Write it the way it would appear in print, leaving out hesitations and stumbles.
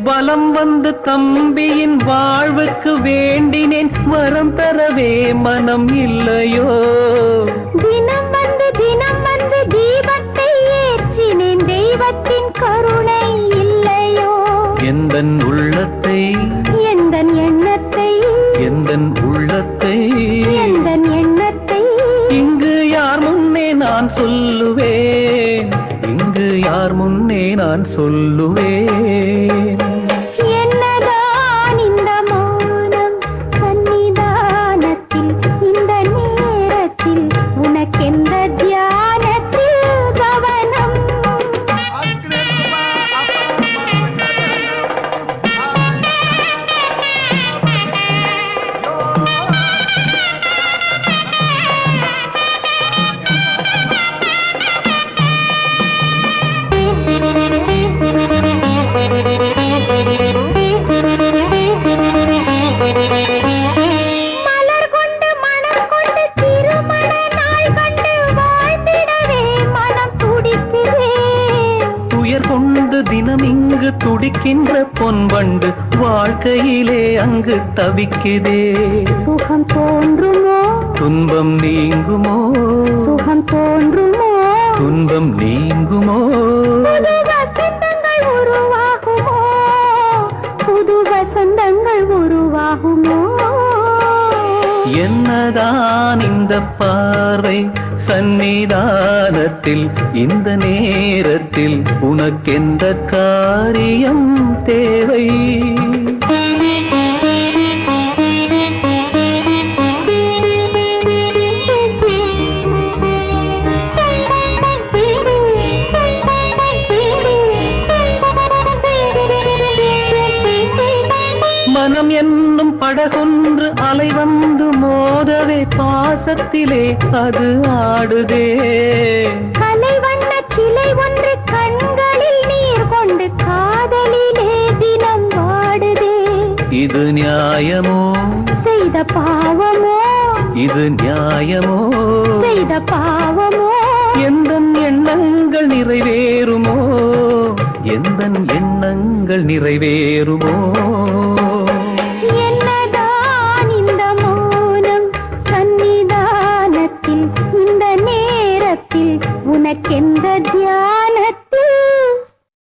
வலம் வந்து தம்பியின் வாழ்வுக்கு வேண்டினேன், வரம் தரவே மனம் இல்லையோ? தினம் வந்து தீபத்தை ஏற்றினேன், தெய்வத்தின் கருணை இல்லையோ? எந்தன் உள்ளத்தை எந்தன் எண்ணத்தை எந்தன் உள்ளத்தை எந்தன் எண்ணத்தை இங்கு யார் முன்னே நான் சொல்லுவேன், இங்கு யார் முன்னே நான் சொல்லுவேன். என்னதான் இந்த மௌனம் சன்னிதானத்தில், இந்த நேரத்தில் உனக்கெந்த தியானத்தில் கவனம்? மலர் கொண்டு மனம் கொண்டு திருமண நாள் கண்டு வாழ்ந்திடவே மனம் துடிக்குதே. துயர் கொண்டு தினம் இங்கு துடிக்கின்ற பொன்வண்டு வாழ்க்கையிலே அங்கு தவிக்குதே. சுகம் தோன்றுமோ துன்பம் நீங்குமோ? சுகம் தோன்றுமோ துன்பம் நீங்குமோ? புது வசந்தங்கள் உருவாகுமோ? புது வசந்தங்கள் உருவாகுமோ? என்னதான் இந்த பார்வை சன்னிதானத்தில், இந்த நேரத்தில் உனக்கெந்த காரியம் தேவை? மனம் என்னும் படகொன்று அலை வந்து மோதவே, பாசத்திலே அது ஆடுதே. கலை வண்ண சிலை ஒன்று கண்களில் நீர் கொண்டு காதலிலே தினம் வாடுதே. இது நியாயமோ? செய்த பாவமோ? இது நியாயமோ? செய்த பாவமோ? எந்தன் எண்ணங்கள் நிறைவேறுமோ? எந்தன் எண்ணங்கள் நிறைவேறுமோ?